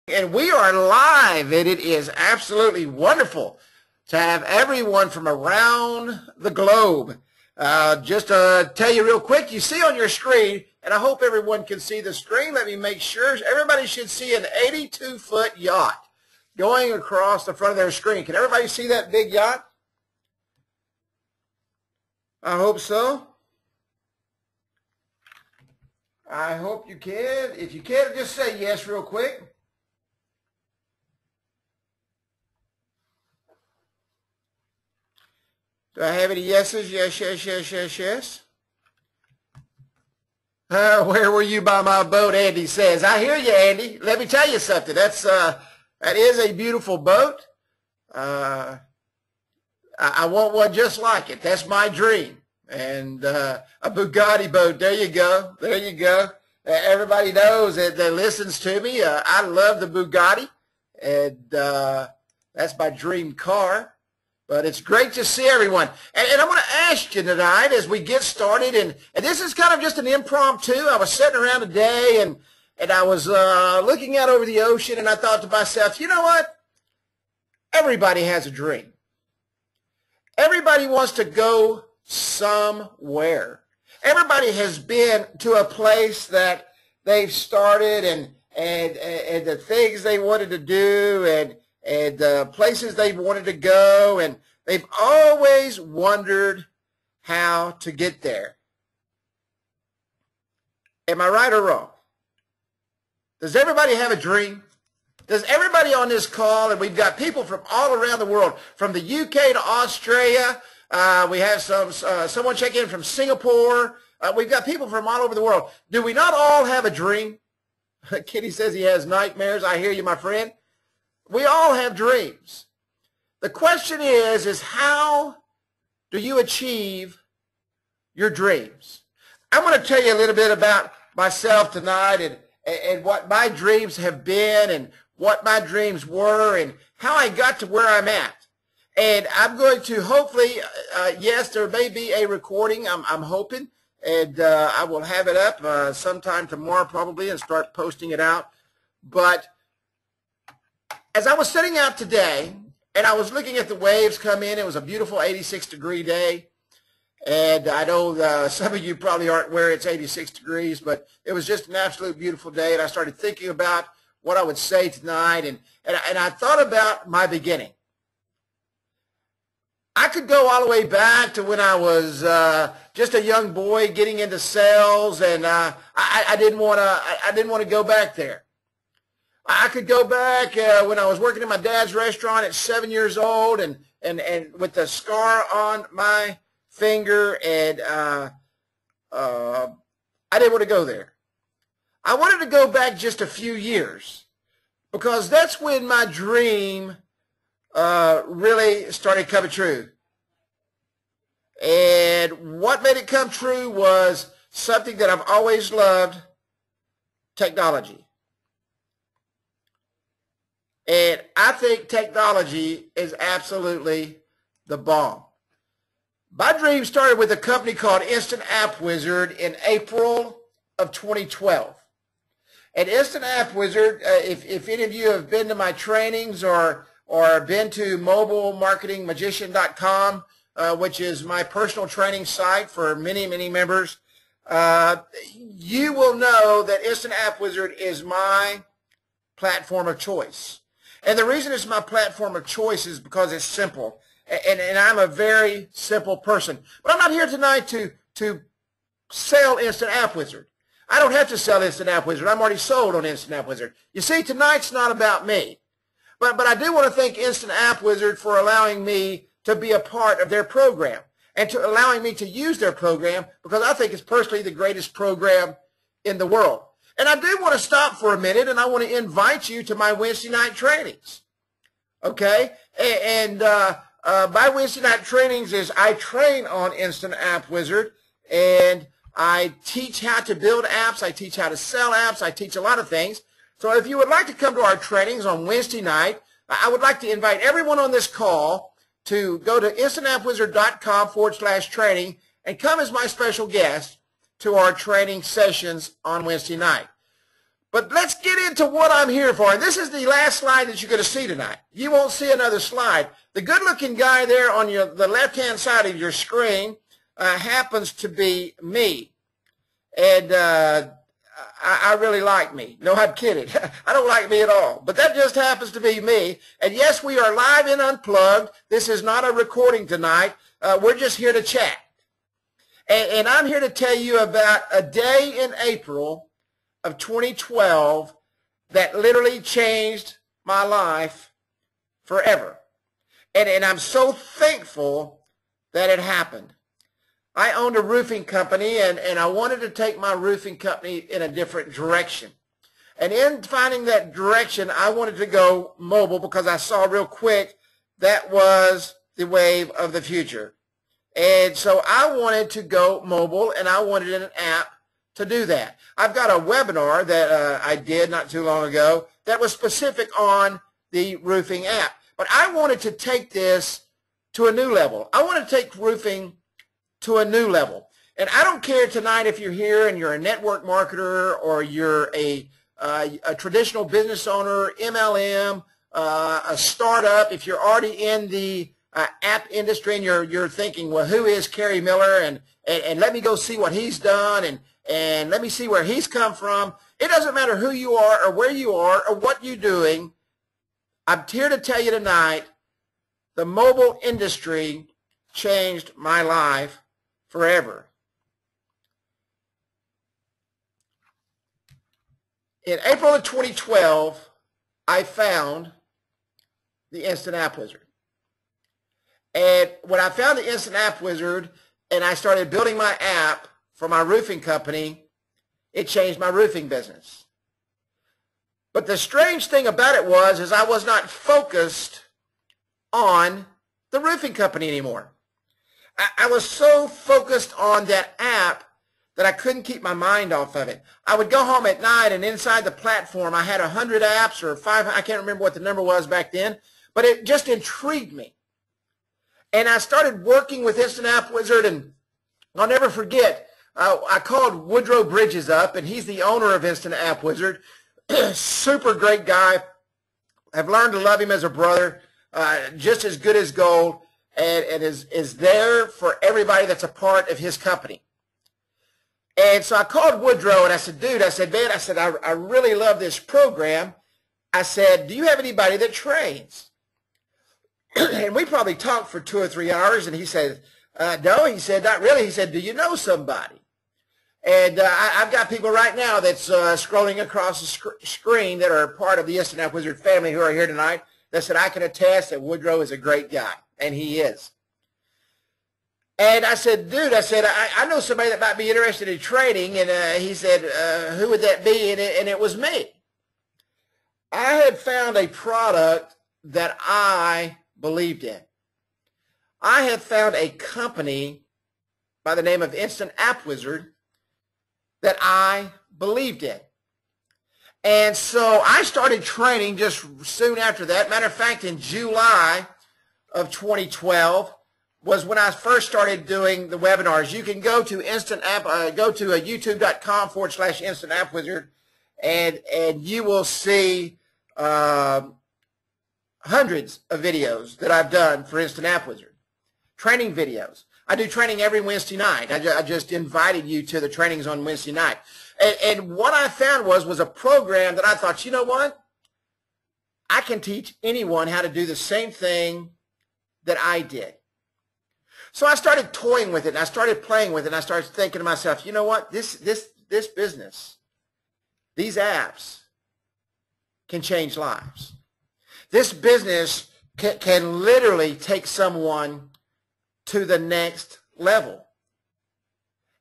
And we are live, and it is absolutely wonderful to have everyone from around the globe. Just to tell you real quick, you see on your screen, and I hope everyone can see the screen. Let me make sure. Everybody should see an 82-foot yacht going across the front of their screen. Can everybody see that big yacht? I hope so. I hope you can. If you can, just say yes real quick. Do I have any yeses? Yes, yes, yes, yes, yes. Where were you by my boat? Andy says. I hear you, Andy. Let me tell you something. That is a beautiful boat. I want one just like it. That's my dream. And a Bugatti boat. There you go. There you go. Everybody knows that listens to me. I love the Bugatti, and that's my dream car. But it's great to see everyone. And I'm going to ask you tonight as we get started, and this is kind of just an impromptu. I was sitting around today, and I was looking out over the ocean, and I thought to myself, you know what? Everybody has a dream. Everybody wants to go somewhere. Everybody has been to a place that they've started and the things they wanted to do and places they wanted to go, and they've always wondered how to get there. Am I right or wrong? Does everybody have a dream? Does everybody on this call, and we've got people from all around the world, from the UK to Australia, we have someone check in from Singapore, we've got people from all over the world. Do we not all have a dream? Kitty says he has nightmares. I hear you, my friend. We all have dreams. The question is how do you achieve your dreams? I'm going to tell you a little bit about myself tonight and what my dreams have been and what my dreams were and how I got to where I'm at. And I'm going to hopefully, yes, there may be a recording, I'm hoping, and I will have it up sometime tomorrow probably and start posting it out. But as I was sitting out today, and I was looking at the waves come in, it was a beautiful 86-degree day. And I know some of you probably aren't where it's 86 degrees, but it was just an absolute beautiful day. And I started thinking about what I would say tonight, and I thought about my beginning. I could go all the way back to when I was just a young boy getting into sales, and I didn't want to go back there. I could go back when I was working in my dad's restaurant at 7 years old and with the scar on my finger, and I didn't want to go there. I wanted to go back just a few years because that's when my dream really started coming true. And what made it come true was something that I've always loved, technology. And I think technology is absolutely the bomb. My dream started with a company called Instant App Wizard in April of 2012. And Instant App Wizard, if any of you have been to my trainings or been to mobilemarketingmagician.com, which is my personal training site for many, many members, you will know that Instant App Wizard is my platform of choice. And the reason it's my platform of choice is because it's simple. And I'm a very simple person. But I'm not here tonight to sell Instant App Wizard. I don't have to sell Instant App Wizard. I'm already sold on Instant App Wizard. You see, tonight's not about me. But I do want to thank Instant App Wizard for allowing me to be a part of their program and to allowing me to use their program, because I think it's personally the greatest program in the world. And I do want to stop for a minute, and I want to invite you to my Wednesday night trainings, okay? And my Wednesday night trainings is I train on Instant App Wizard, and I teach how to build apps, I teach how to sell apps, I teach a lot of things. So if you would like to come to our trainings on Wednesday night, I would like to invite everyone on this call to go to instantappwizard.com/training and come as my special guest to our training sessions on Wednesday night. But let's get into what I'm here for. And this is the last slide that you're going to see tonight. You won't see another slide. The good-looking guy there on the left-hand side of your screen happens to be me. And I really like me. No, I'm kidding. I don't like me at all. But that just happens to be me. And yes, we are live and Unplugged. This is not a recording tonight. We're just here to chat. And I'm here to tell you about a day in April of 2012 that literally changed my life forever. And I'm so thankful that it happened. I owned a roofing company, and I wanted to take my roofing company in a different direction. And in finding that direction, I wanted to go mobile because I saw real quick that was the wave of the future. And so I wanted to go mobile, and I wanted an app to do that. I've got a webinar that I did not too long ago that was specific on the roofing app. But I wanted to take this to a new level. I want to take roofing to a new level. And I don't care tonight if you're here and you're a network marketer or you're a traditional business owner, MLM, a startup, if you're already in the app industry and you're thinking, well, who is Kerry Miller? And let me go see what he's done and let me see where he's come from. It doesn't matter who you are or where you are or what you're doing. I'm here to tell you tonight, the mobile industry changed my life forever. In April of 2012, I found the Instant App Wizard. And when I found the Instant App Wizard and I started building my app for my roofing company, it changed my roofing business. But the strange thing about it was I was not focused on the roofing company anymore. I was so focused on that app that I couldn't keep my mind off of it. I would go home at night, and inside the platform, I had 100 apps or 500, I can't remember what the number was back then, but it just intrigued me. And I started working with Instant App Wizard, and I'll never forget, I called Woodrow Bridges up, and he's the owner of Instant App Wizard. Super great guy. I've learned to love him as a brother, just as good as gold, and is there for everybody that's a part of his company. And so I called Woodrow, and I said, dude, I said, man, I really love this program. I said, do you have anybody that trades? And we probably talked for 2 or 3 hours, and he said, no. He said, not really. He said, do you know somebody? And I've got people right now that's scrolling across the screen that are part of the Instant App Wizard family who are here tonight that said, I can attest that Woodrow is a great guy, and he is. And I said, dude, I know somebody that might be interested in trading, and he said, who would that be? And it was me. I had found a product that I believed in. I had found a company by the name of Instant App Wizard that I believed in. And so I started training just soon after that. Matter of fact, in July of 2012 was when I first started doing the webinars. You can go to youtube.com/Instant App Wizard, and you will see hundreds of videos that I've done for Instant App Wizard. Training videos. I do training every Wednesday night. I just invited you to the trainings on Wednesday night. And what I found was a program that I thought, you know what? I can teach anyone how to do the same thing that I did. So I started toying with it, and I started playing with it, and I started thinking to myself, you know what? This business, these apps can change lives. This business can literally take someone to the next level.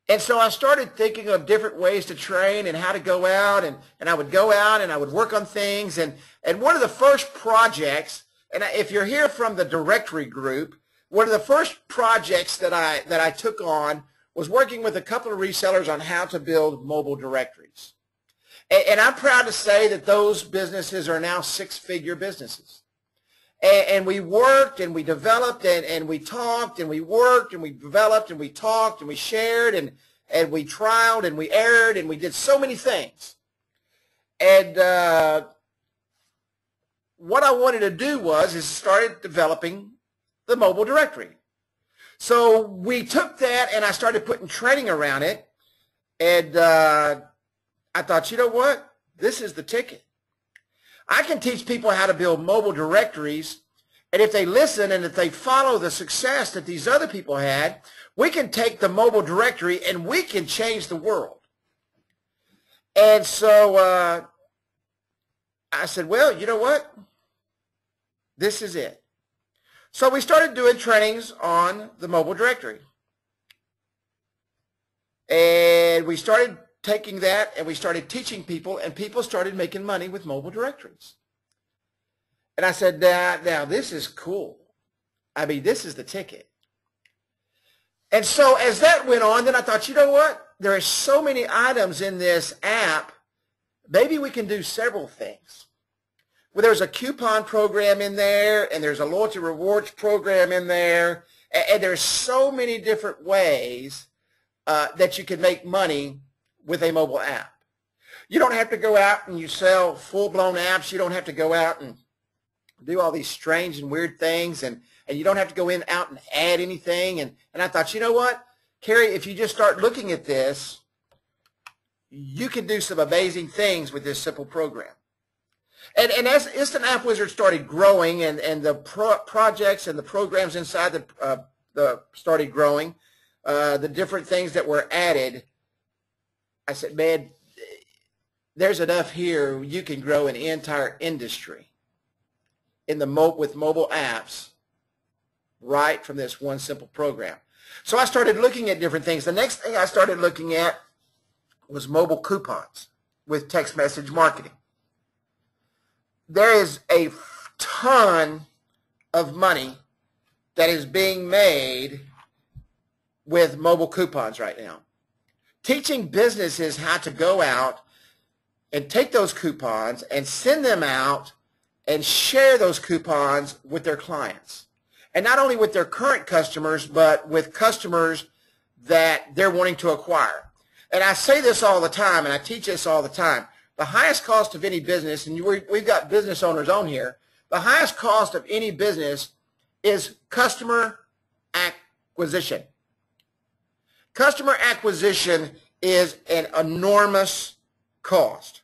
And so I started thinking of different ways to train and how to go out, and I would go out and I would work on things. And one of the first projects, and if you're here from the directory group, one of the first projects that I took on was working with a couple of resellers on how to build mobile directories. And I'm proud to say that those businesses are now 6-figure businesses. And we worked and we developed and we talked and we worked and we developed and we talked and we shared and we trialed and we erred and we did so many things. And what I wanted to do is started developing the mobile directory. So we took that and I started putting training around it. And I thought, you know what? This is the ticket. I can teach people how to build mobile directories. And if they listen and if they follow the success that these other people had, we can take the mobile directory and we can change the world. And so I said, well, you know what? This is it. So we started doing trainings on the mobile directory. And we started taking that and we started teaching people, and people started making money with mobile directories. And I said, now this is cool. I mean, this is the ticket. And so as that went on, then I thought, you know what? There are so many items in this app. Maybe we can do several things. Well, there's a coupon program in there, and there's a loyalty rewards program in there, and there's so many different ways that you can make money with a mobile app. You don't have to go out and you sell full-blown apps. You don't have to go out and do all these strange and weird things, and you don't have to go out and add anything. And I thought, you know what, Kerry, if you just start looking at this, you can do some amazing things with this simple program. And as Instant App Wizard started growing, and the projects and the programs inside the started growing, the different things that were added, I said, man, there's enough here. You can grow an entire industry in with mobile apps right from this one simple program. So I started looking at different things. The next thing I started looking at was mobile coupons with text message marketing. There is a ton of money that is being made with mobile coupons right now. Teaching businesses how to go out and take those coupons and send them out and share those coupons with their clients. And not only with their current customers, but with customers that they're wanting to acquire. And I say this all the time, and I teach this all the time. The highest cost of any business, and we've got business owners on here, the highest cost of any business is customer acquisition. Customer acquisition is an enormous cost.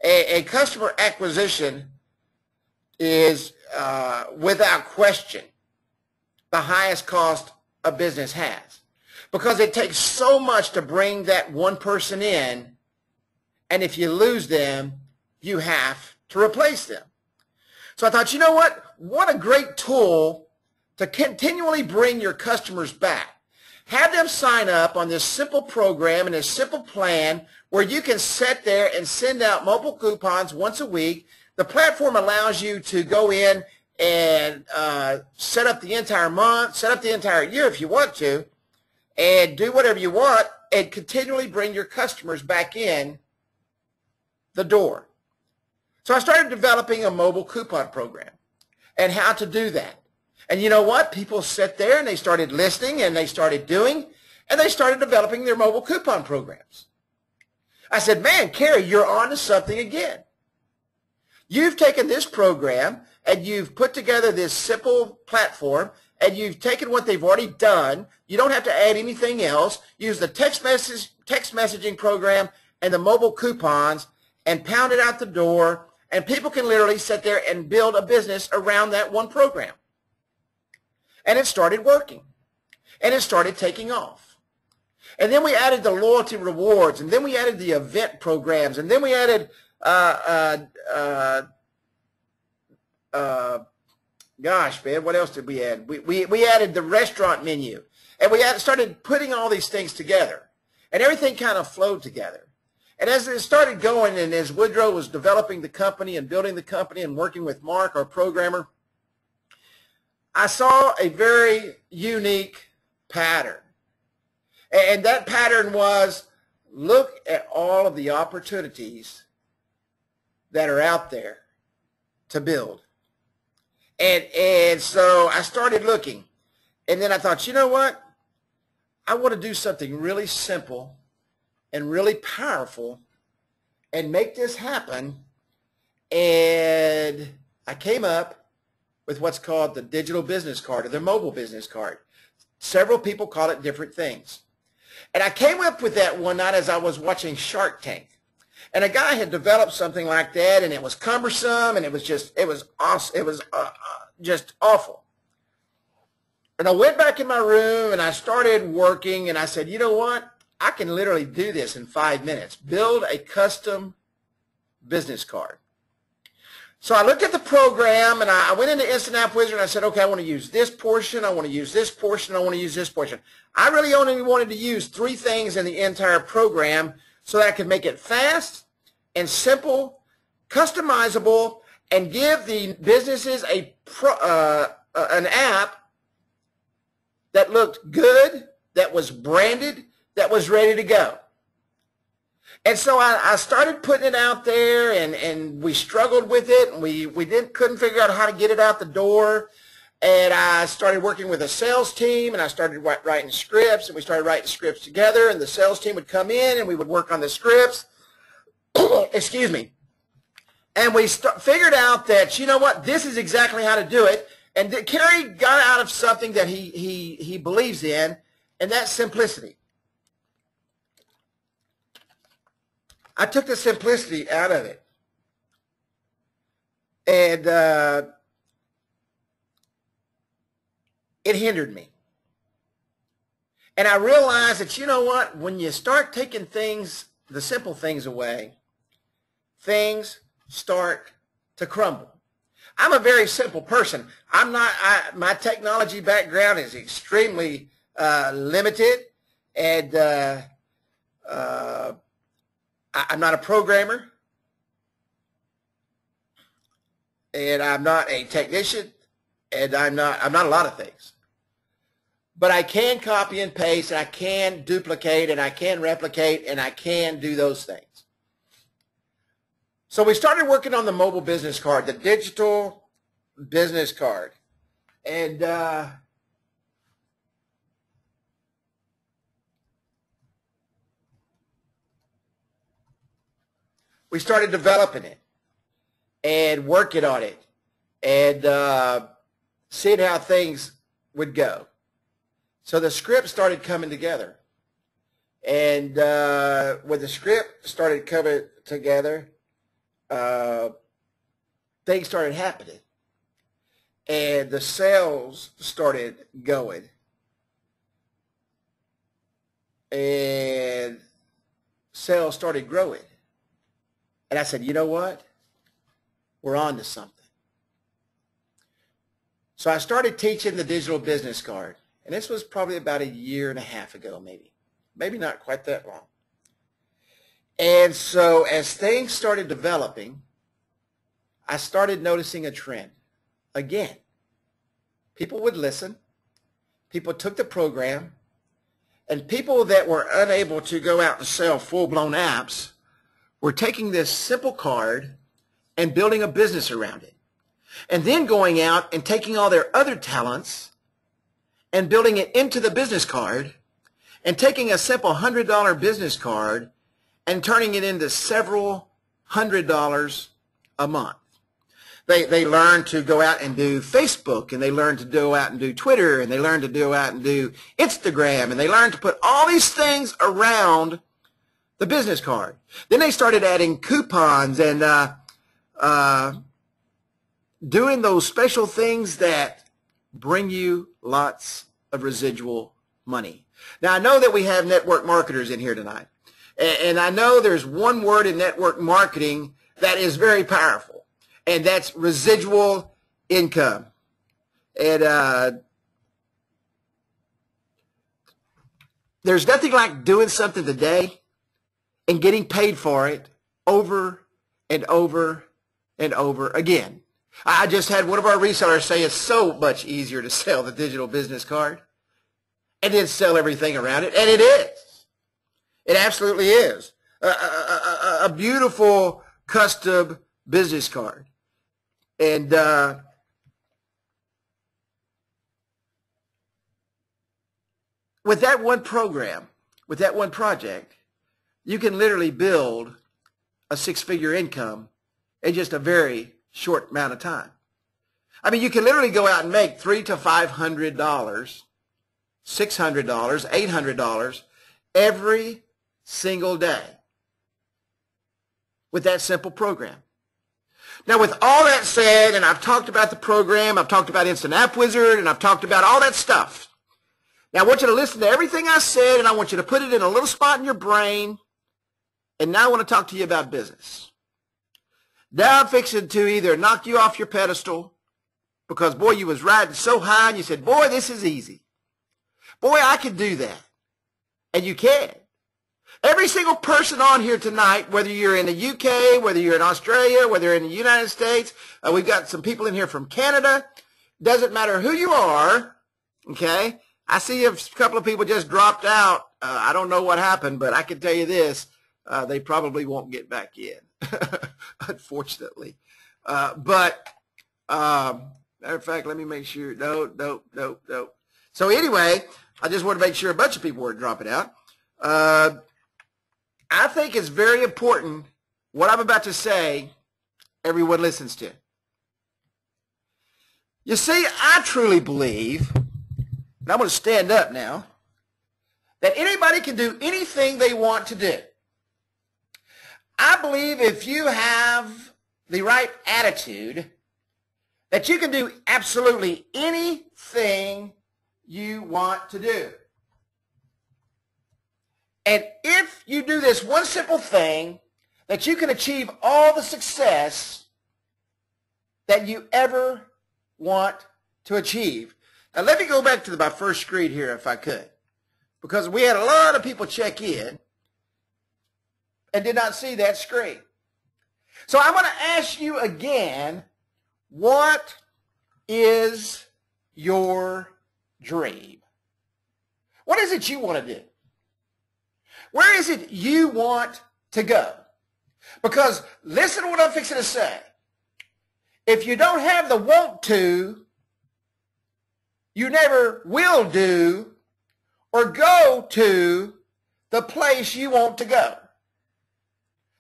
A customer acquisition is, without question, the highest cost a business has, because it takes so much to bring that one person in, and if you lose them, you have to replace them. So I thought, you know what? What a great tool to continually bring your customers back. Have them sign up on this simple program and this simple plan where you can sit there and send out mobile coupons once a week. The platform allows you to go in and set up the entire month, set up the entire year if you want to, and do whatever you want and continually bring your customers back in the door. So I started developing a mobile coupon program and how to do that. And you know what? People sat there and they started listening and they started doing, and they started developing their mobile coupon programs. I said, man, Kerry, you're on to something again. You've taken this program and you've put together this simple platform, and you've taken what they've already done. You don't have to add anything else. Use the text messaging program and the mobile coupons and pound it out the door, and people can literally sit there and build a business around that one program. And it started working, and it started taking off. And then we added the loyalty rewards, and then we added the event programs, and then we added gosh, man, what else did we add? We added the restaurant menu, and we started putting all these things together, and everything kind of flowed together. And as it started going, and as Woodrow was developing the company and building the company and working with Mark, our programmer, I saw a very unique pattern. And that pattern was, look at all of the opportunities that are out there to build. And so I started looking, and then I thought, you know what? I want to do something really simple and really powerful and make this happen. And I came up with what's called the digital business card or the mobile business card. Several people call it different things. And I came up with that one night as I was watching Shark Tank. And a guy had developed something like that, and it was cumbersome, and it was awesome. It was just awful. And I went back in my room, and I started working, and I said, you know what? I can literally do this in 5 minutes. Build a custom business card. So I looked at the program, and I went into Instant App Wizard, and I said, okay, I want to use this portion, I want to use this portion, I want to use this portion. I really only wanted to use 3 things in the entire program so that I could make it fast and simple, customizable, and give the businesses an app that looked good, that was branded, that was ready to go. And so I started putting it out there, and we struggled with it, and we couldn't figure out how to get it out the door. And I started working with a sales team, and I started writing scripts, and we started writing scripts together, and the sales team would come in, and we would work on the scripts. Excuse me. And we figured out that, you know what, this is exactly how to do it. And Kerry got out of something that he believes in, and that's simplicity. I took the simplicity out of it. And it hindered me. And I realized that, you know what, when you start taking things, the simple things away, things start to crumble. I'm a very simple person. My technology background is extremely limited, and I'm not a programmer, and I'm not a technician, and I'm not a lot of things. But I can copy and paste, and I can duplicate, and I can replicate, and I can do those things. So we started working on the mobile business card, the digital business card. And we started developing it and working on it and seeing how things would go. So the script started coming together. And when the script started coming together, things started happening. And the sales started going. And sales started growing. And I said, you know what? We're on to something. So I started teaching the digital business card. And this was probably about 1.5 years ago, maybe. Maybe not quite that long. And so as things started developing, I started noticing a trend. Again, people would listen. People took the program. And people that were unable to go out and sell full-blown apps were taking this simple card and building a business around it. And then going out and taking all their other talents and building it into the business card and taking a simple $100 business card and turning it into several $100s a month. They learn to go out and do Facebook, and they learn to go out and do Twitter, and they learn to go out and do Instagram, and they learn to put all these things around the business card. Then they started adding coupons and doing those special things that bring you lots of residual money. Now, I know that we have network marketers in here tonight, and I know there's one word in network marketing that is very powerful. And that's residual income. And there's nothing like doing something today and getting paid for it over and over and over again. I just had one of our resellers say it's so much easier to sell the digital business card and then sell everything around it. And it is. It absolutely is. A beautiful custom business card. And with that one program, with that one project, you can literally build a six-figure income in just a very short amount of time. I mean, you can literally go out and make $300 to $500, $600, $800 every single day with that simple program. Now, with all that said, and I've talked about the program, I've talked about Instant App Wizard, and I've talked about all that stuff. Now, I want you to listen to everything I said, and I want you to put it in a little spot in your brain, and now I want to talk to you about business. Now I'm fixing to either knock you off your pedestal because, boy, you was riding so high and you said, boy, this is easy. Boy, I can do that. And you can. Every single person on here tonight, whether you're in the UK, whether you're in Australia, whether you're in the United States, we've got some people in here from Canada. Doesn't matter who you are, okay? I see a couple of people just dropped out. I don't know what happened, but I can tell you this. They probably won't get back in, unfortunately. Matter of fact, let me make sure. No. So anyway, I just want to make sure a bunch of people weren't dropping out. I think it's very important what I'm about to say, everyone listens to. You see, I truly believe, and I'm going to stand up now, that anybody can do anything they want to do. I believe if you have the right attitude, that you can do absolutely anything you want to do. And if you do this one simple thing, that you can achieve all the success that you ever want to achieve. Now let me go back to my first screen here if I could, because we had a lot of people check in and did not see that screen. So I'm going to ask you again, what is your dream? What is it you want to do? Where is it you want to go? Because listen to what I'm fixing to say. If you don't have the want to, you never will do or go to the place you want to go.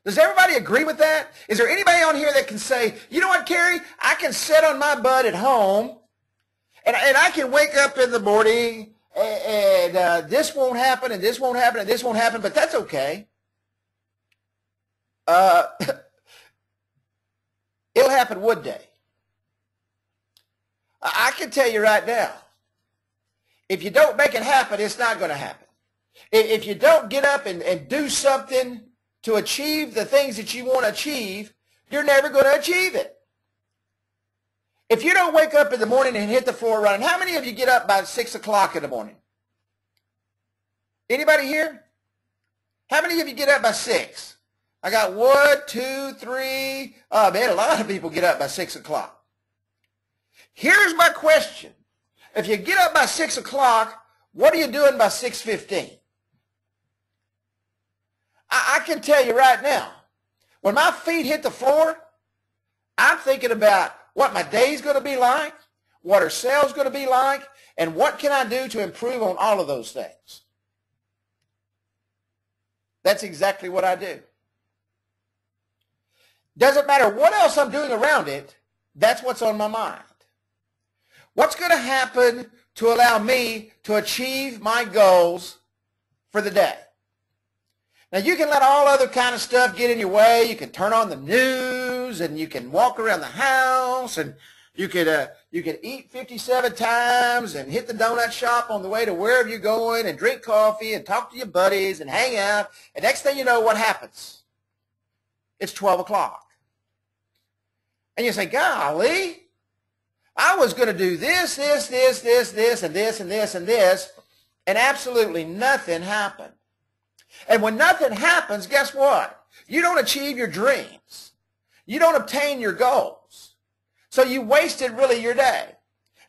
Does everybody agree with that? Is there anybody on here that can say, you know what, Kerry? I can sit on my butt at home and I can wake up in the morning and this won't happen and this won't happen and this won't happen, but that's okay. It'll happen one day. I can tell you right now, if you don't make it happen, it's not going to happen. If you don't get up and do something to achieve the things that you want to achieve, you're never going to achieve it. If you don't wake up in the morning and hit the floor running, how many of you get up by 6 o'clock in the morning? Anybody here? How many of you get up by 6? I got 1, 2, 3. Oh, man, a lot of people get up by 6 o'clock. Here's my question. If you get up by 6 o'clock, what are you doing by 6:15? I can tell you right now, when my feet hit the floor, I'm thinking about what my day's going to be like, what our sales going to be like, and what can I do to improve on all of those things. That's exactly what I do. Doesn't matter what else I'm doing around it, that's what's on my mind. What's going to happen to allow me to achieve my goals for the day? Now, you can let all other kind of stuff get in your way. You can turn on the news, and you can walk around the house, and you could eat 57 times and hit the donut shop on the way to wherever you're going and drink coffee and talk to your buddies and hang out. And next thing you know, what happens? It's 12 o'clock. And you say, golly, I was going to do this, and this, and this, and absolutely nothing happened. And when nothing happens, guess what? You don't achieve your dreams. You don't obtain your goals. So you wasted really your day.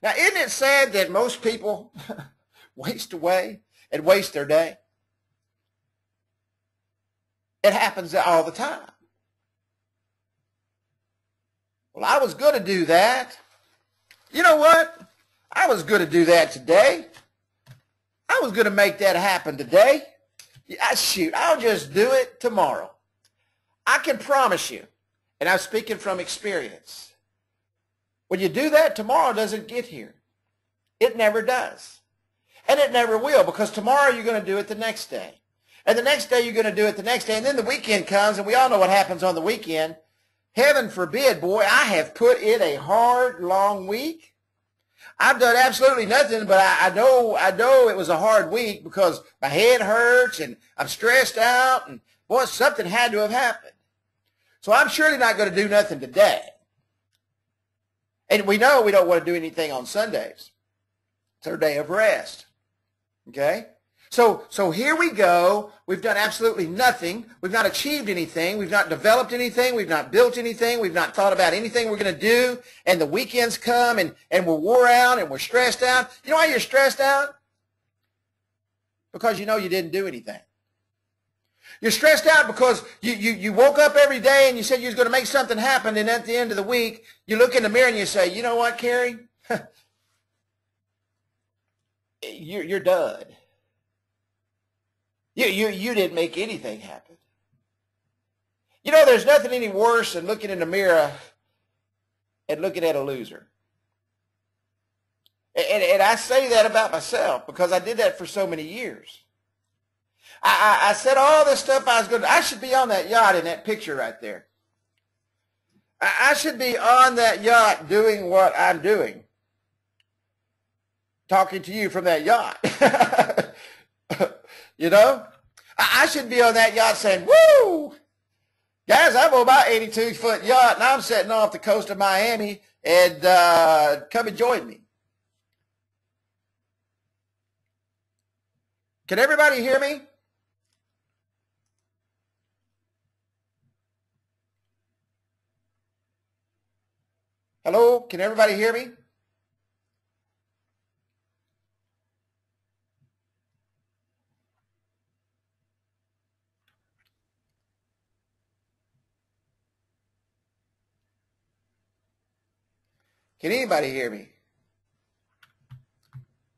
Now, isn't it sad that most people waste away and waste their day? It happens all the time. Well, I was going to do that. You know what? I was going to do that today. I was going to make that happen today. Shoot, I'll just do it tomorrow. I can promise you, and I'm speaking from experience, when you do that, tomorrow doesn't get here. It never does. And it never will, because tomorrow you're going to do it the next day. And the next day you're going to do it the next day. And then the weekend comes, and we all know what happens on the weekend. Heaven forbid, boy, I have put in a hard, long week. I've done absolutely nothing, but I know it was a hard week because my head hurts and I'm stressed out, and boy, something had to have happened. So I'm surely not going to do nothing today. And we know we don't want to do anything on Sundays. It's our day of rest. Okay? So here we go. We've done absolutely nothing. We've not achieved anything. We've not developed anything. We've not built anything. We've not thought about anything we're going to do. And the weekends come, and we're wore out, and we're stressed out. You know why you're stressed out? Because you know you didn't do anything. You're stressed out because you woke up every day and you said you was going to make something happen, and at the end of the week, you look in the mirror and you say, you know what, Kerry? You're done. You didn't make anything happen. You know, there's nothing any worse than looking in the mirror and looking at a loser. And I say that about myself because I did that for so many years. I said all this stuff I was going to. I should be on that yacht in that picture right there. I should be on that yacht doing what I'm doing. Talking to you from that yacht. You know? I should be on that yacht saying, woo! Guys, I'm on my 82-foot yacht, and I'm sitting off the coast of Miami, and come and join me. Can everybody hear me? Hello? Can everybody hear me? Can anybody hear me?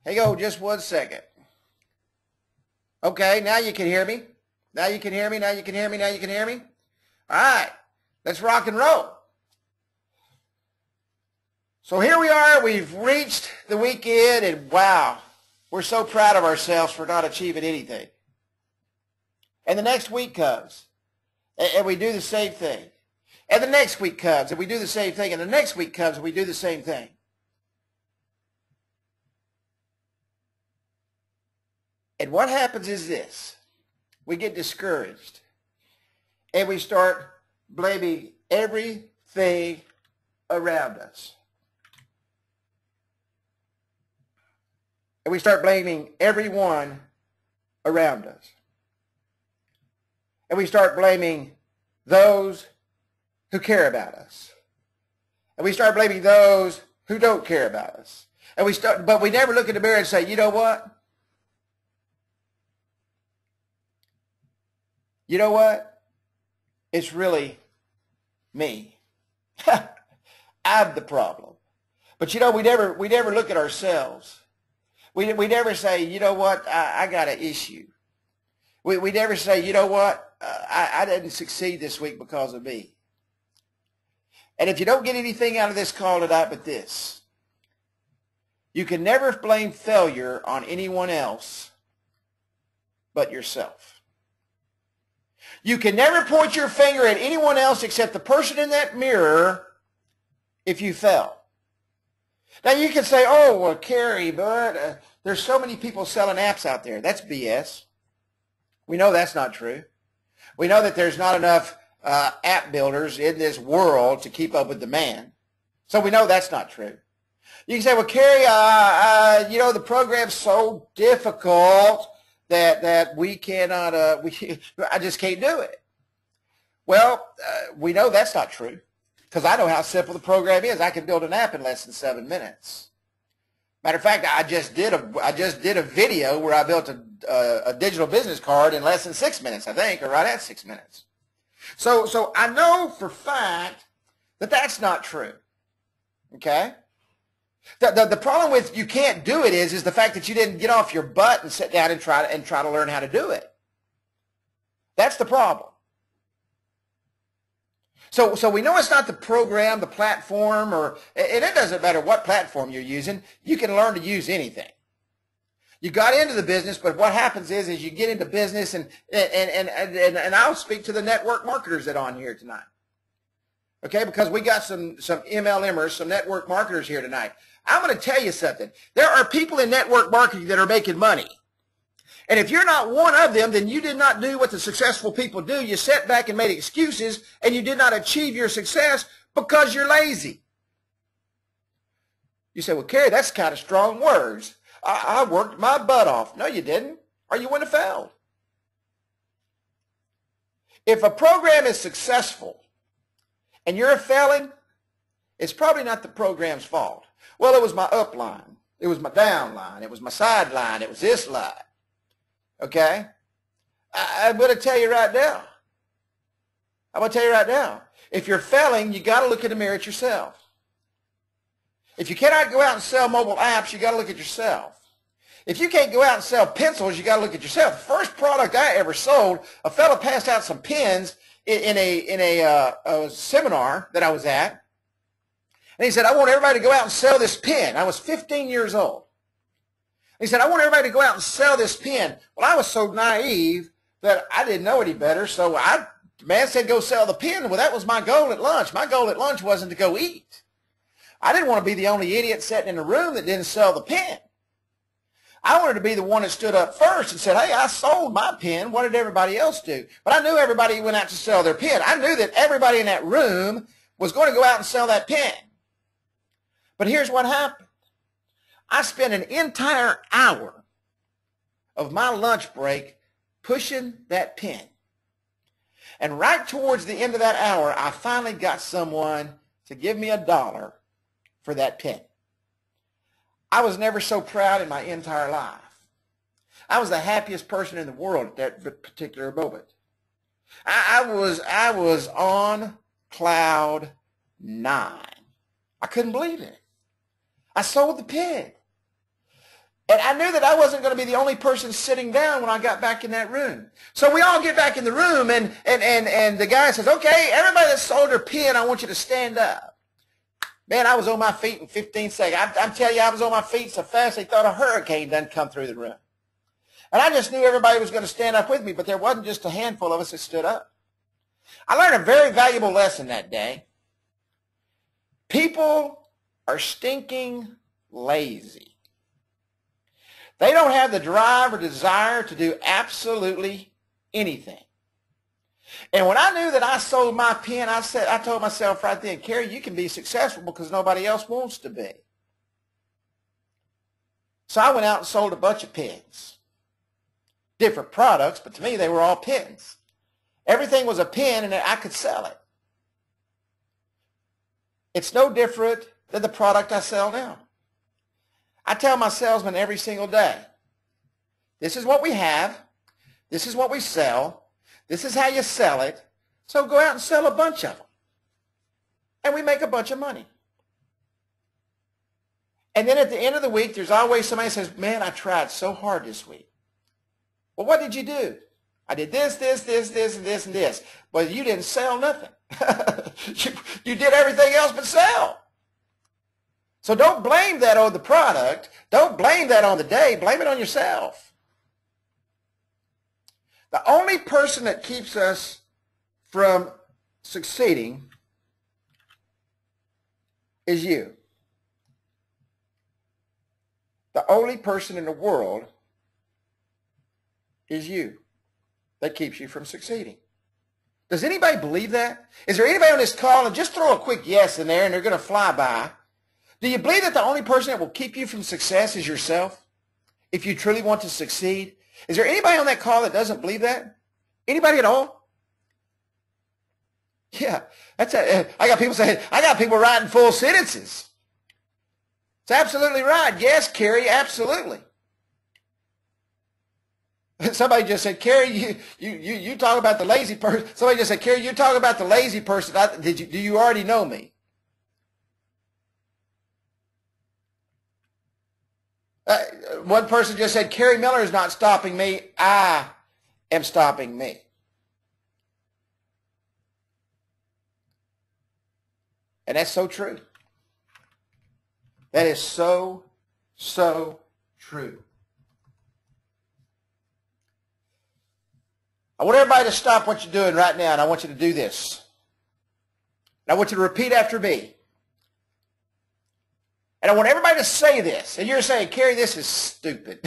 Hang on just 1 second. Okay, now you can hear me. Now you can hear me. Now you can hear me. Now you can hear me. All right, let's rock and roll. So here we are. We've reached the weekend, and wow, we're so proud of ourselves for not achieving anything. And the next week comes, and we do the same thing. And the next week comes, and we do the same thing. And the next week comes, and we do the same thing. And what happens is this. We get discouraged. And we start blaming everything around us. And we start blaming everyone around us. And we start blaming those who care about us. And we start blaming those who don't care about us. But we never look in the mirror and say, you know what? You know what? It's really me. I'm the problem. But you know, we never look at ourselves. We never say, you know what? I got an issue. We never say, you know what? I didn't succeed this week because of me. And if you don't get anything out of this call tonight but this, you can never blame failure on anyone else but yourself. You can never point your finger at anyone else except the person in that mirror if you fell. Now you can say, oh, well, Kerry, but there's so many people selling apps out there. That's BS. We know that's not true. We know that there's not enough app builders in this world to keep up with demand. So we know that's not true. You can say, well, Kerry, you know, the program's so difficult that we cannot, I just can't do it. Well, we know that's not true because I know how simple the program is. I can build an app in less than 7 minutes. Matter of fact, I just did a video where I built a digital business card in less than 6 minutes, I think, or right at 6 minutes. So I know for fact that that's not true. Okay? The problem with you can't do it is the fact that you didn't get off your butt and sit down and try to learn how to do it. That's the problem. So we know it's not the program, the platform, and it doesn't matter what platform you're using. You can learn to use anything. You got into the business, but what happens is you get into business, and I'll speak to the network marketers that are on here tonight. Okay, because we got some MLMers, some network marketers here tonight. I'm going to tell you something. There are people in network marketing that are making money. And if you're not one of them, then you did not do what the successful people do. You sat back and made excuses, and you did not achieve your success because you're lazy. You say, well, Kerry, that's kind of strong words. I worked my butt off. No, you didn't, or you wouldn't have failed. If a program is successful and you're failing, it's probably not the program's fault. Well, it was my upline. It was my downline. It was my sideline. It was this line. Okay? I'm going to tell you right now. If you're failing, you got to look in the mirror at yourself. If you cannot go out and sell mobile apps, you got to look at yourself. If you can't go out and sell pencils, you got to look at yourself. The first product I ever sold, a fellow passed out some pens in a seminar that I was at. And he said, I want everybody to go out and sell this pen. I was 15 years old. He said, I want everybody to go out and sell this pen. Well, I was so naive that I didn't know any better. So the man said, go sell the pen. Well, that was my goal at lunch. My goal at lunch wasn't to go eat. I didn't want to be the only idiot sitting in the room that didn't sell the pen. I wanted to be the one that stood up first and said, hey, I sold my pen. What did everybody else do? But I knew everybody went out to sell their pen. I knew that everybody in that room was going to go out and sell that pen. But here's what happened. I spent an entire hour of my lunch break pushing that pen. And right towards the end of that hour, I finally got someone to give me $1 for that pen. I was never so proud in my entire life. I was the happiest person in the world at that particular moment. I was on cloud 9. I couldn't believe it. I sold the pen. And I knew that I wasn't going to be the only person sitting down when I got back in that room. So we all get back in the room, and the guy says, okay, everybody that sold their pen, I want you to stand up. Man, I was on my feet in 15 seconds. I'm telling you, I was on my feet so fast they thought a hurricane done come through the room. And I just knew everybody was going to stand up with me, but there wasn't just a handful of us that stood up. I learned a very valuable lesson that day. People are stinking lazy. They don't have the drive or desire to do absolutely anything. And when I knew that I sold my pen, I told myself right then, Kerry, you can be successful because nobody else wants to be. So I went out and sold a bunch of pens. Different products, but to me they were all pens. Everything was a pen and I could sell it. It's no different than the product I sell now. I tell my salesmen every single day, this is what we have, this is what we sell, this is how you sell it, so go out and sell a bunch of them. And we make a bunch of money. And then at the end of the week, there's always somebody who says, man, I tried so hard this week. Well, what did you do? I did this, this, this, this, and this, and this. Well, you didn't sell nothing. you did everything else but sell. So don't blame that on the product. Don't blame that on the day. Blame it on yourself. The only person that keeps us from succeeding is you. The only person in the world is you that keeps you from succeeding. Does anybody believe that? Is there anybody on this call, and just throw a quick yes in there and they're going to fly by. Do you believe that the only person that will keep you from success is yourself? If you truly want to succeed? Is there anybody on that call that doesn't believe that? Anybody at all? Yeah, I got people writing full sentences. It's absolutely right. Yes, Kerry, absolutely. Somebody just said, Kerry, you talk about the lazy person. Somebody just said, Kerry, you talk about the lazy person. Do you already know me? One person just said, Kerry Miller is not stopping me. I am stopping me. And that's so true. That is so, so true. I want everybody to stop what you're doing right now, and I want you to do this. And I want you to repeat after me. And I want everybody to say this. And you're saying, Kerry, this is stupid.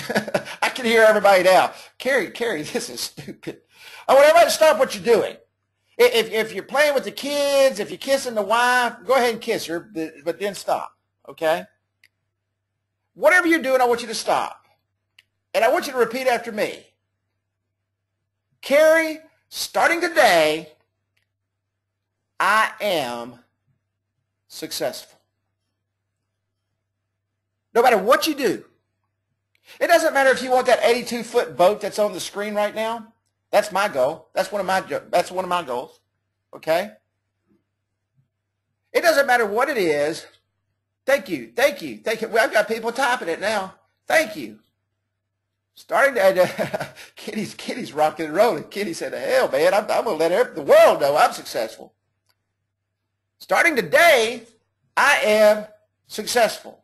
I can hear everybody now. Kerry, this is stupid. I want everybody to stop what you're doing. If you're playing with the kids, if you're kissing the wife, go ahead and kiss her, but then stop, okay? Whatever you're doing, I want you to stop. And I want you to repeat after me. Kerry, starting today, I am successful. No matter what you do. It doesn't matter if you want that 82-foot boat that's on the screen right now. That's my goal. That's one of my goals. Okay? It doesn't matter what it is. Thank you. Well, I've got people typing it now. Thank you. Starting to, Kitty's rocking and rolling. Kitty said, "The hell, man, I'm going to let the world know I'm successful." Starting today, I am successful.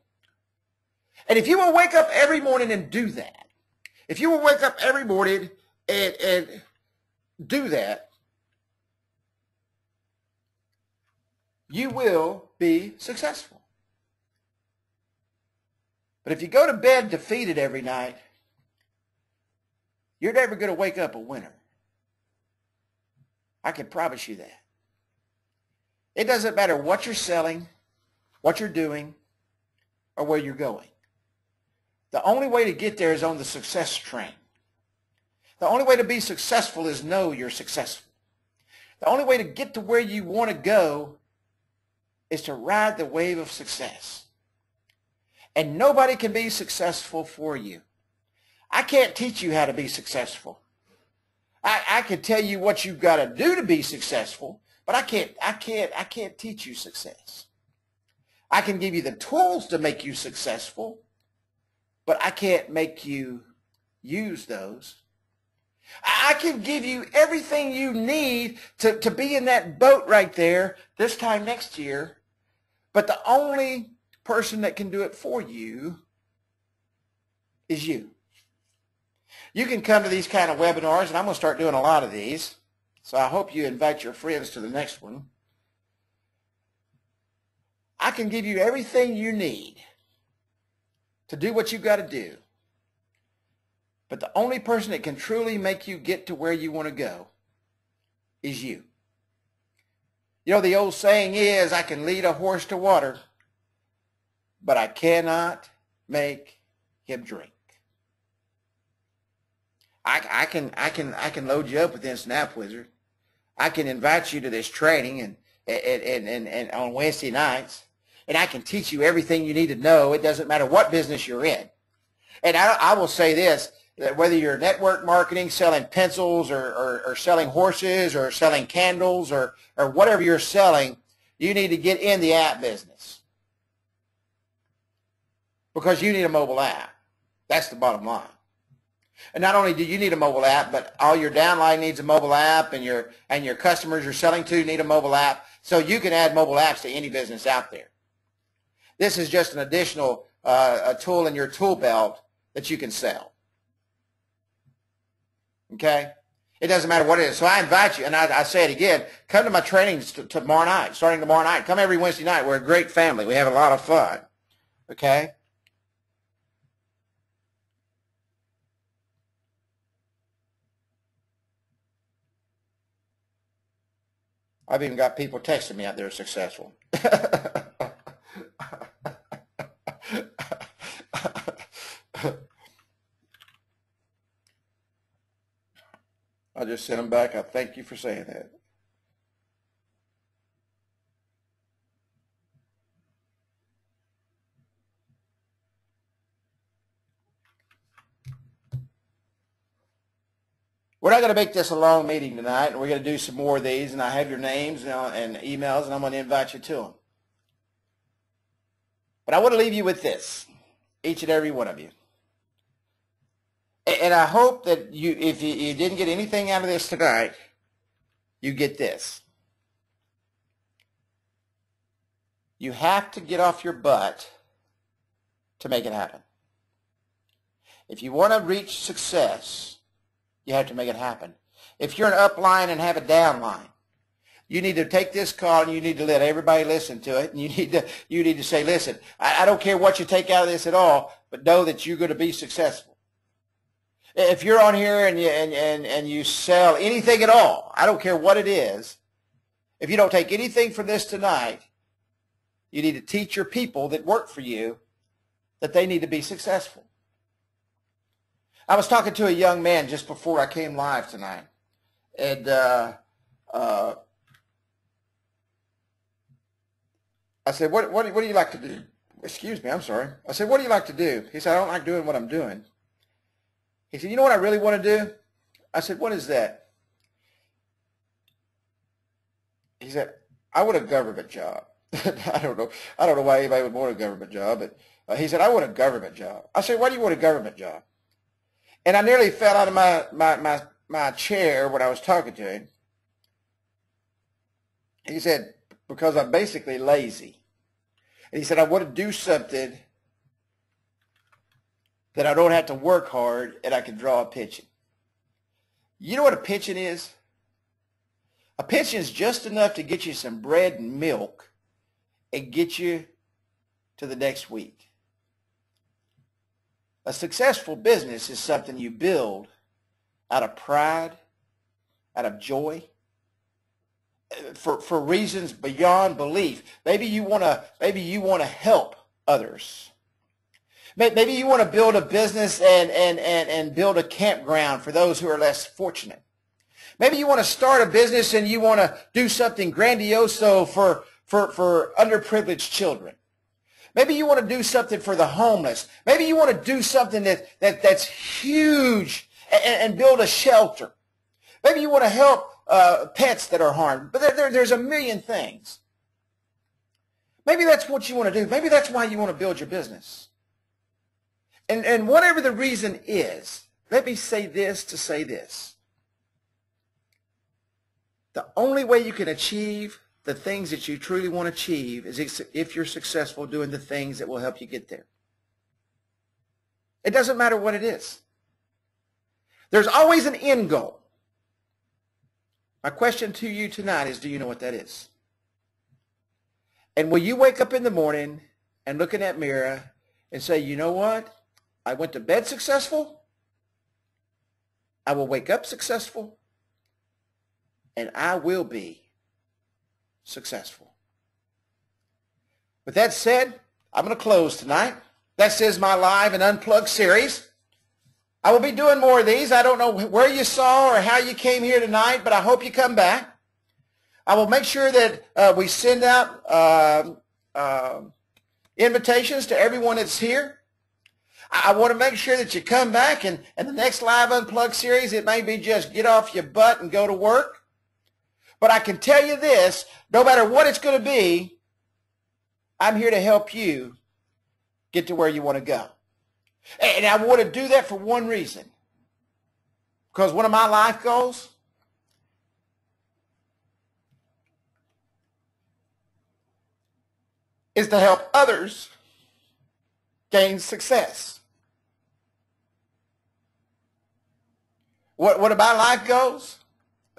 And if you will wake up every morning and do that, if you will wake up every morning and do that, you will be successful. But if you go to bed defeated every night, you're never going to wake up a winner. I can promise you that. It doesn't matter what you're selling, what you're doing, or where you're going. The only way to get there is on the success train. The only way to be successful is know you're successful. The only way to get to where you want to go is to ride the wave of success. And nobody can be successful for you. I can't teach you how to be successful. I can tell you what you've got to do to be successful, but I can't teach you success. I can give you the tools to make you successful, but I can't make you use those. I can give you everything you need to be in that boat right there this time next year, but the only person that can do it for you is you. You can come to these kind of webinars, and I'm going to start doing a lot of these, so I hope you invite your friends to the next one. I can give you everything you need to do what you've got to do. But the only person that can truly make you get to where you want to go is you. You know, the old saying is, I can lead a horse to water, but I cannot make him drink. I can load you up with Instant App Wizard. I can invite you to this training and on Wednesday nights, and I can teach you everything you need to know. It doesn't matter what business you're in. And I will say this, that whether you're network marketing, selling pencils or selling horses or selling candles or whatever you're selling, you need to get in the app business. Because you need a mobile app. That's the bottom line. And not only do you need a mobile app, but all your downline needs a mobile app, and your customers you're selling to need a mobile app. So you can add mobile apps to any business out there. This is just an additional a tool in your tool belt that you can sell. Okay? It doesn't matter what it is. So I invite you, and I say it again, come to my trainings tomorrow night, starting tomorrow night. Come every Wednesday night. We're a great family. We have a lot of fun. Okay? I've even got people texting me out there successful. I just sent them back. I thank you for saying that. We're not going to make this a long meeting tonight. We're going to do some more of these, and I have your names and emails, and I'm going to invite you to them. But I want to leave you with this, each and every one of you. And I hope that if you didn't get anything out of this tonight, you get this. You have to get off your butt to make it happen. If you want to reach success, you have to make it happen. If you're an upline and have a downline, you need to take this call and you need to let everybody listen to it. And you need to say, listen, I don't care what you take out of this at all, but know that you're going to be successful. If you're on here and you sell anything at all, I don't care what it is, if you don't take anything from this tonight, you need to teach your people that work for you that they need to be successful. I was talking to a young man just before I came live tonight, and I said, what do you like to do? Excuse me, I'm sorry. I said, what do you like to do? He said, I don't like doing what I'm doing. He said, you know what I really want to do? I said, what is that? He said, I want a government job. I don't know why anybody would want a government job, but he said, I want a government job. I said, why do you want a government job? And I nearly fell out of my chair when I was talking to him. He said, because I'm basically lazy. And he said, I want to do something that I don't have to work hard and I can draw a pension. You know what a pension is? A pension is just enough to get you some bread and milk and get you to the next week. A successful business is something you build out of pride, out of joy, for reasons beyond belief. Maybe you want to help others. Maybe you want to build a business and build a campground for those who are less fortunate. Maybe you want to start a business and you want to do something grandiose for underprivileged children. Maybe you want to do something for the homeless. Maybe you want to do something that's huge and build a shelter. Maybe you want to help pets that are harmed. But there's a million things. Maybe that's what you want to do. Maybe that's why you want to build your business. And whatever the reason is, let me say this to say this. The only way you can achieve the things that you truly want to achieve is if you're successful doing the things that will help you get there. It doesn't matter what it is. There's always an end goal. My question to you tonight is, do you know what that is? And will you wake up in the morning and look in that mirror and say, you know what? I went to bed successful. I will wake up successful. And I will be successful. With that said, I'm going to close tonight. This is my live and unplugged series. I will be doing more of these. I don't know where you saw or how you came here tonight, but I hope you come back. I will make sure that we send out invitations to everyone that's here. I want to make sure that you come back, and the next live unplugged series, it may be just get off your butt and go to work. But I can tell you this, no matter what it's going to be, I'm here to help you get to where you want to go. And I want to do that for one reason. Because one of my life goals is to help others gain success. One of my life goals?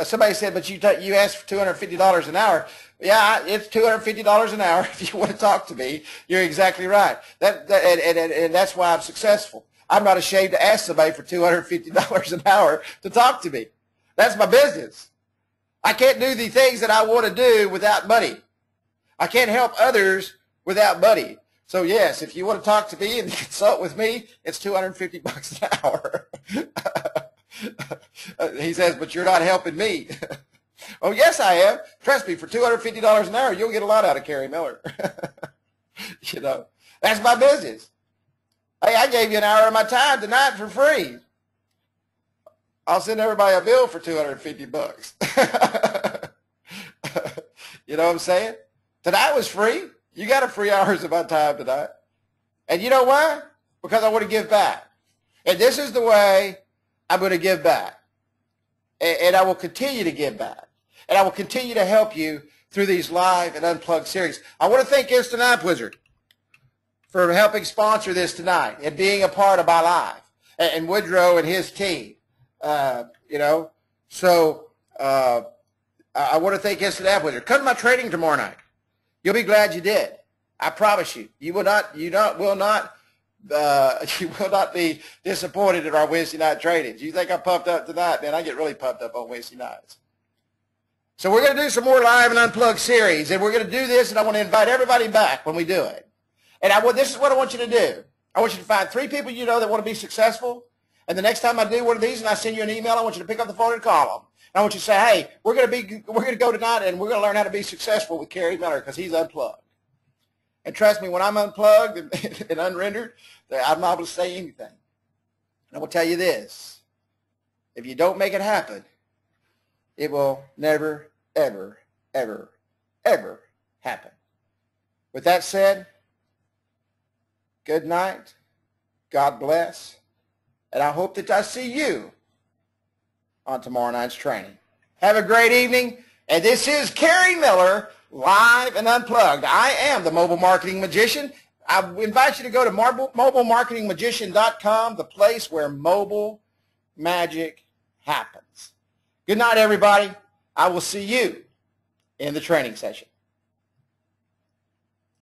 Somebody said, but you asked for $250 an hour. Yeah, it's $250 an hour if you want to talk to me. You're exactly right. And that's why I'm successful. I'm not ashamed to ask somebody for $250 an hour to talk to me. That's my business. I can't do the things that I want to do without money. I can't help others without money. So yes, if you want to talk to me and consult with me, it's $250 an hour. He says, but you're not helping me. Oh, yes, I am. Trust me, for $250 an hour, you'll get a lot out of Kerry Miller. You know, that's my business. Hey, I gave you an hour of my time tonight for free. I'll send everybody a bill for $250. You know what I'm saying? Tonight was free. You got a free hours of my time tonight. And you know why? Because I want to give back. And this is the way I'm going to give back. And I will continue to give back. And I will continue to help you through these live and unplugged series. I want to thank Instant App Wizard for helping sponsor this tonight and being a part of my live, and Woodrow and his team. You know, so I want to thank Instant App Wizard. Come to my training tomorrow night. You'll be glad you did. I promise you. You will not be disappointed at our Wednesday night trainings. You think I'm pumped up tonight, man? I get really pumped up on Wednesday nights. So we're going to do some more live and unplugged series, and we're going to do this, and I want to invite everybody back when we do it. And this is what I want you to do. I want you to find 3 people you know that want to be successful, and the next time I do one of these and I send you an email, I want you to pick up the phone and call them. And I want you to say, hey, we're going to go tonight, and we're going to learn how to be successful with Kerry Miller because he's unplugged. And trust me, when I'm unplugged and unrendered, I'm not able to say anything. And I will tell you this. If you don't make it happen, it will never, ever, ever, ever happen. With that said, good night. God bless. And I hope that I see you on tomorrow night's training. Have a great evening. And this is Kerry Miller, live and unplugged. I am the Mobile Marketing Magician. I invite you to go to mobilemarketingmagician.com, the place where mobile magic happens. Good night, everybody. I will see you in the training session.